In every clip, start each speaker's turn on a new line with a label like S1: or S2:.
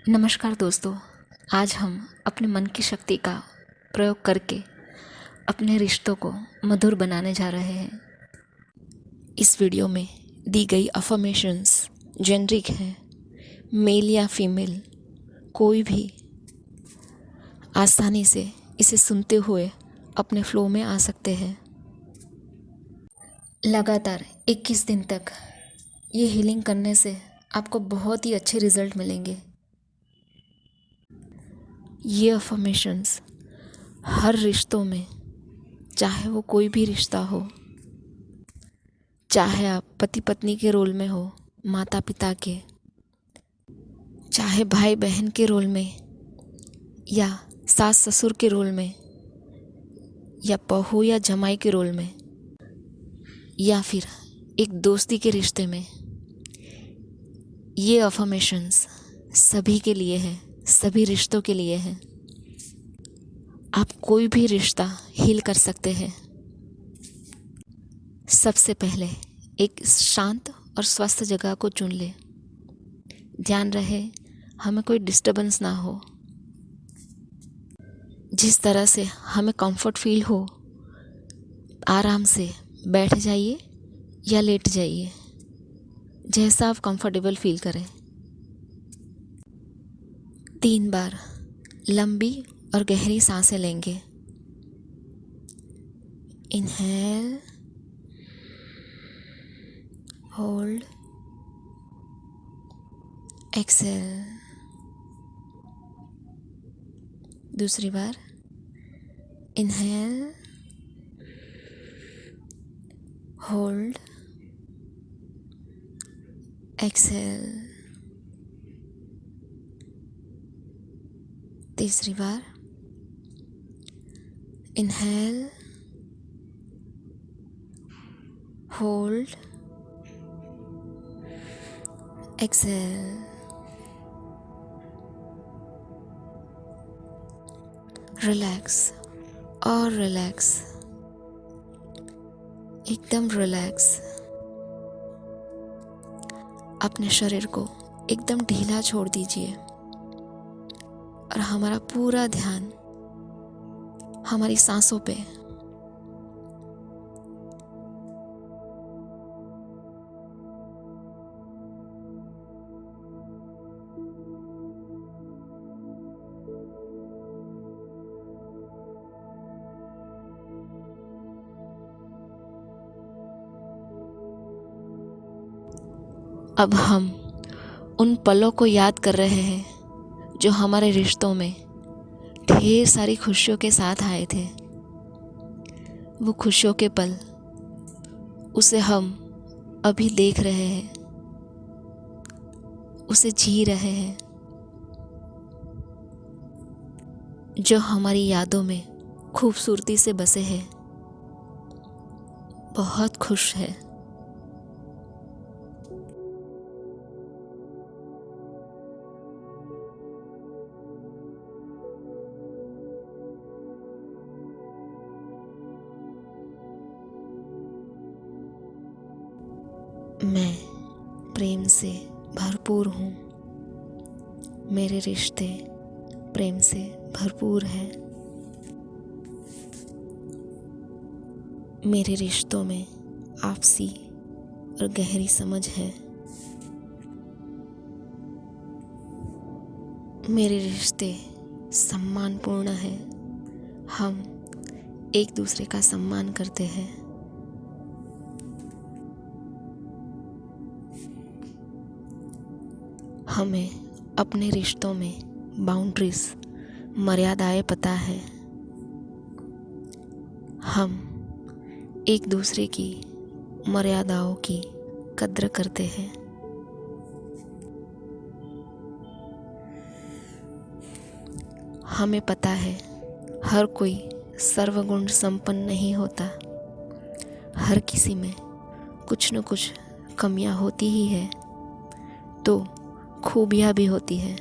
S1: नमस्कार दोस्तों। आज हम अपने मन की शक्ति का प्रयोग करके अपने रिश्तों को मधुर बनाने जा रहे हैं। इस वीडियो में दी गई अफर्मेशंस जेनरिक हैं, मेल या फीमेल कोई भी आसानी से इसे सुनते हुए अपने फ्लो में आ सकते हैं। लगातार 21 दिन तक ये हीलिंग करने से आपको बहुत ही अच्छे रिजल्ट मिलेंगे। ये अफर्मेशंस हर रिश्तों में, चाहे वो कोई भी रिश्ता हो, चाहे आप पति पत्नी के रोल में हो, माता पिता के, चाहे भाई बहन के रोल में, या सास ससुर के रोल में, या बहू या जमाई के रोल में, या फिर एक दोस्ती के रिश्ते में, ये अफर्मेशंस सभी के लिए है, सभी रिश्तों के लिए है। आप कोई भी रिश्ता हील कर सकते हैं। सबसे पहले एक शांत और स्वस्थ जगह को चुन ले। ध्यान रहे हमें कोई डिस्टर्बेंस ना हो। जिस तरह से हमें कंफर्ट फील हो, आराम से बैठ जाइए या लेट जाइए, जैसा आप कंफर्टेबल फील करें। 3 बार लंबी और गहरी सांसें लेंगे। Inhale, hold, exhale. दूसरी बार इनहेल, होल्ड, एक्सेल। तीसरी बार इनहेल, होल्ड, एक्सेल। रिलैक्स और रिलैक्स, एकदम रिलैक्स। अपने शरीर को एकदम ढीला छोड़ दीजिए और हमारा पूरा ध्यान हमारी सांसों पे। अब हम उन पलों को याद कर रहे हैं जो हमारे रिश्तों में ढेर सारी खुशियों के साथ आए थे। वो खुशियों के पल, उसे हम अभी देख रहे हैं, उसे जी रहे हैं, जो हमारी यादों में खूबसूरती से बसे हैं। बहुत खुश है। मैं प्रेम से भरपूर हूँ। मेरे रिश्ते प्रेम से भरपूर हैं। मेरे रिश्तों में आपसी और गहरी समझ है। मेरे रिश्ते सम्मानपूर्ण हैं। हम एक दूसरे का सम्मान करते हैं। हमें अपने रिश्तों में बाउंड्रीज, मर्यादाएं पता है। हम एक दूसरे की मर्यादाओं की कद्र करते हैं। हमें पता है हर कोई सर्वगुण संपन्न नहीं होता। हर किसी में कुछ न कुछ कमियां होती ही है, तो खूबियां भी होती है।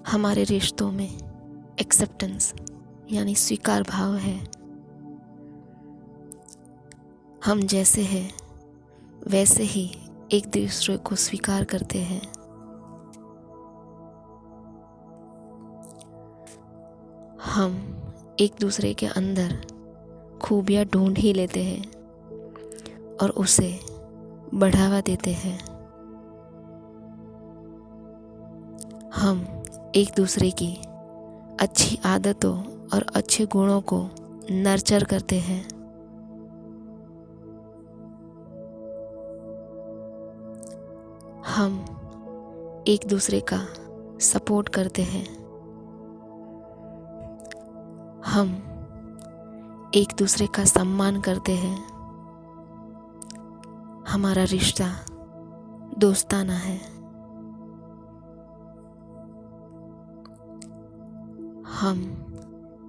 S1: हमारे रिश्तों में एक्सेप्टेंस यानी स्वीकार भाव है। हम जैसे हैं वैसे ही एक दूसरे को स्वीकार करते हैं। हम एक दूसरे के अंदर खूबियाँ ढूंढ ही लेते हैं और उसे बढ़ावा देते हैं। हम एक दूसरे की अच्छी आदतों और अच्छे गुणों को नर्चर करते हैं। हम एक दूसरे का सपोर्ट करते हैं। हम एक दूसरे का सम्मान करते हैं। हमारा रिश्ता दोस्ताना है। हम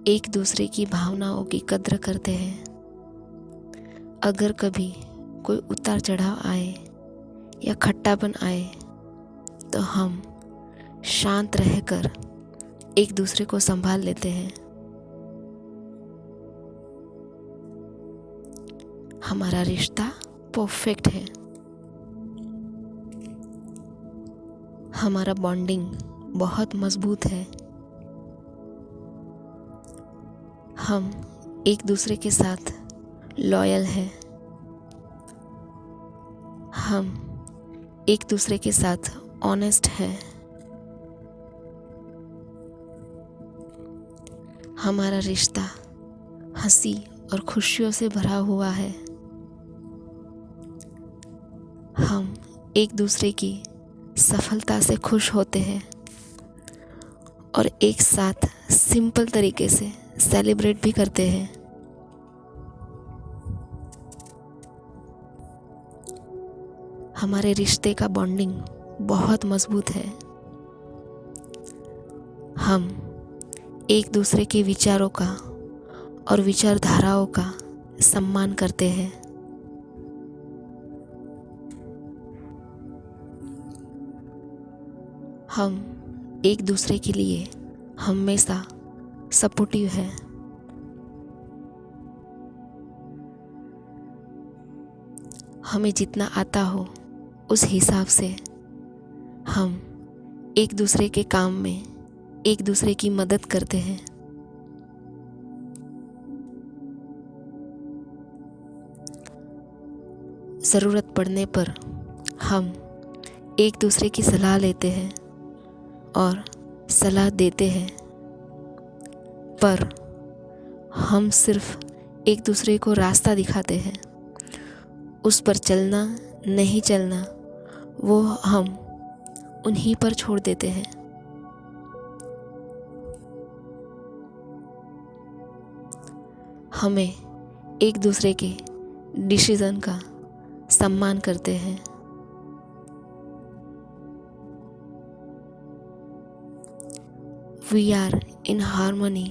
S1: एक दूसरे की भावनाओं की कद्र करते हैं। अगर कभी कोई उतार चढ़ाव आए या खट्टापन आए तो हम शांत रहकर एक दूसरे को संभाल लेते हैं। हमारा रिश्ता परफेक्ट है। हमारा बॉन्डिंग बहुत मजबूत है। हम एक दूसरे के साथ लॉयल हैं। हम एक दूसरे के साथ ऑनेस्ट हैं। हमारा रिश्ता हंसी और खुशियों से भरा हुआ है। हम एक दूसरे की सफलता से खुश होते हैं और एक साथ सिंपल तरीके से सेलिब्रेट भी करते हैं। हमारे रिश्ते का बॉन्डिंग बहुत मजबूत है। हम एक दूसरे के विचारों का और विचारधाराओं का सम्मान करते हैं। हम एक दूसरे के लिए हमेशा सपोर्टिव है। हमें जितना आता हो उस हिसाब से हम एक दूसरे के काम में एक दूसरे की मदद करते हैं। ज़रूरत पड़ने पर हम एक दूसरे की सलाह लेते हैं और सलाह देते हैं, पर हम सिर्फ एक दूसरे को रास्ता दिखाते हैं। उस पर चलना नहीं चलना वो हम उन्हीं पर छोड़ देते हैं। हमें एक दूसरे के डिसीजन का सम्मान करते हैं। We are in harmony.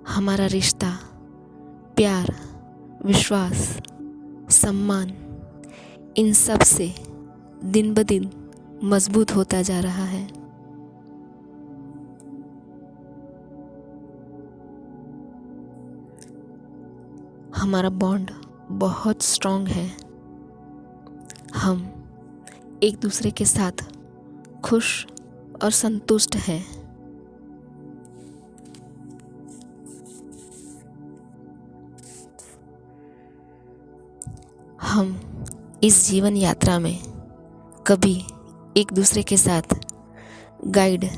S1: हमारा रिश्ता प्यार, विश्वास, सम्मान इन सब से दिन ब दिन मजबूत होता जा रहा है। हमारा बॉन्ड बहुत स्ट्रॉन्ग है। हम एक दूसरे के साथ खुश और संतुष्ट हैं। हम इस जीवन यात्रा में कभी एक दूसरे के साथ गाइड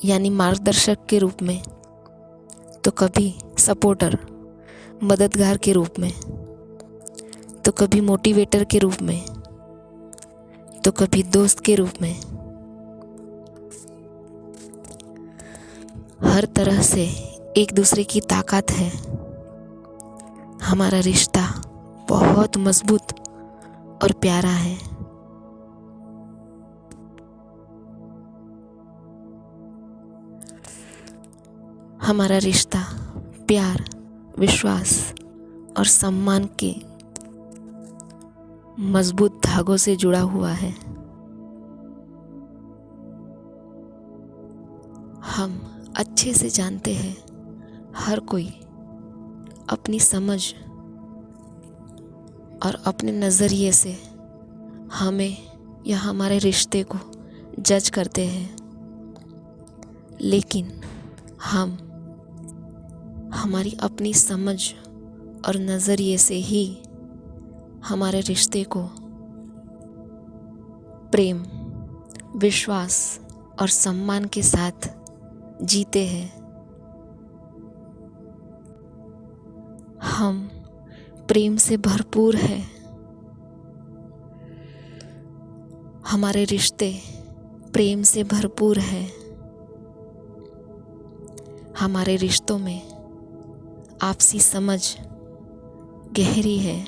S1: यानी मार्गदर्शक के रूप में, तो कभी सपोर्टर मददगार के रूप में, तो कभी मोटिवेटर के रूप में, तो कभी दोस्त के रूप में। हर तरह से एक दूसरे की ताकत है। हमारा रिश्ता बहुत मजबूत और प्यारा है। हमारा रिश्ता प्यार, विश्वास और सम्मान के मजबूत धागों से जुड़ा हुआ है। हम अच्छे से जानते हैं हर कोई अपनी समझ और अपने नज़रिए से हमें या हमारे रिश्ते को जज करते हैं, लेकिन हम हमारी अपनी समझ और नज़रिए से ही हमारे रिश्ते को प्रेम, विश्वास और सम्मान के साथ जीते हैं। हम प्रेम से भरपूर हैं। हमारे रिश्ते प्रेम से भरपूर हैं। हमारे रिश्तों में आपसी समझ गहरी है।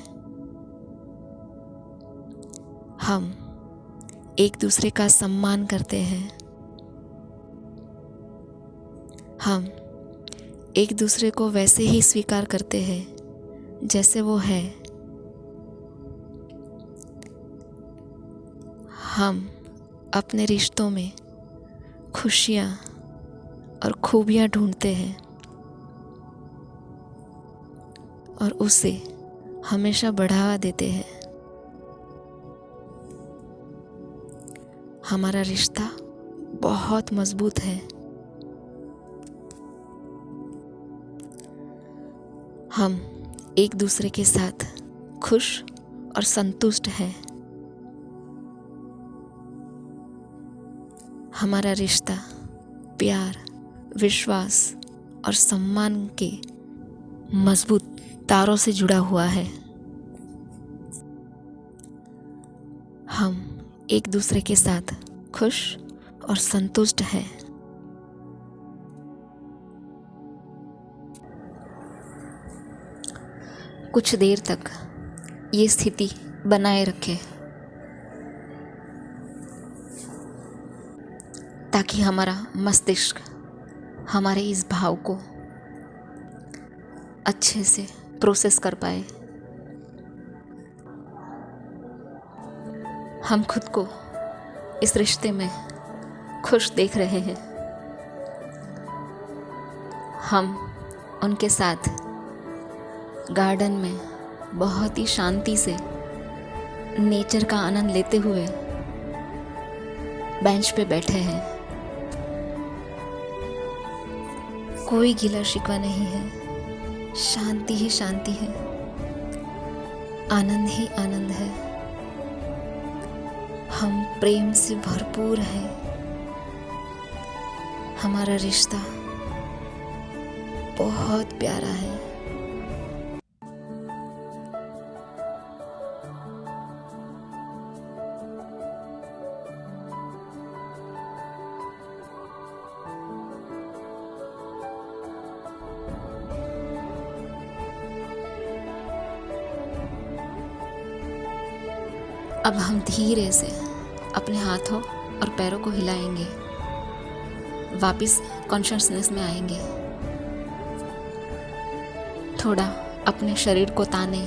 S1: हम एक दूसरे का सम्मान करते हैं। हम एक दूसरे को वैसे ही स्वीकार करते हैं जैसे वो है। हम अपने रिश्तों में खुशियाँ और खूबियाँ ढूंढते हैं और उसे हमेशा बढ़ावा देते हैं। हमारा रिश्ता बहुत मजबूत है। हम एक दूसरे के साथ खुश और संतुष्ट हैं। हमारा रिश्ता प्यार, विश्वास और सम्मान के मजबूत तारों से जुड़ा हुआ है। हम एक दूसरे के साथ खुश और संतुष्ट हैं। कुछ देर तक ये स्थिति बनाए रखें ताकि हमारा मस्तिष्क हमारे इस भाव को अच्छे से प्रोसेस कर पाए। हम खुद को इस रिश्ते में खुश देख रहे हैं। हम उनके साथ गार्डन में बहुत ही शांति से नेचर का आनंद लेते हुए बेंच पे बैठे हैं। कोई गिला शिकवा नहीं है, शांति ही शांति है, आनंद ही आनंद है। हम प्रेम से भरपूर हैं। हमारा रिश्ता बहुत प्यारा है। अब हम धीरे से अपने हाथों और पैरों को हिलाएंगे, वापस कॉन्शसनेस में आएंगे। थोड़ा अपने शरीर को ताने,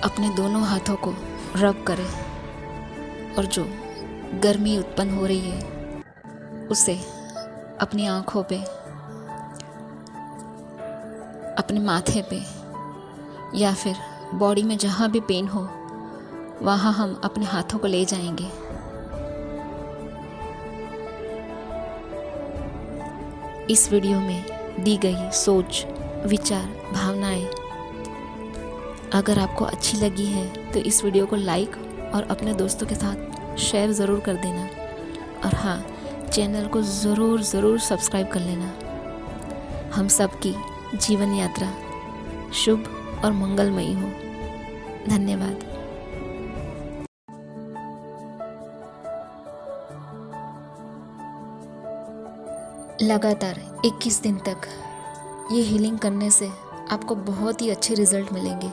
S1: अपने दोनों हाथों को रब करें और जो गर्मी उत्पन्न हो रही है उसे अपनी आँखों पे, अपने माथे पे या फिर बॉडी में जहाँ भी पेन हो वहाँ हम अपने हाथों को ले जाएंगे। इस वीडियो में दी गई सोच, विचार, भावनाएं अगर आपको अच्छी लगी है तो इस वीडियो को लाइक और अपने दोस्तों के साथ शेयर ज़रूर कर देना। और हाँ, चैनल को ज़रूर सब्सक्राइब कर लेना। हम सबकी जीवन यात्रा शुभ और मंगलमयी हो। धन्यवाद। लगातार 21 दिन तक ये हीलिंग करने से आपको बहुत ही अच्छे रिजल्ट मिलेंगे।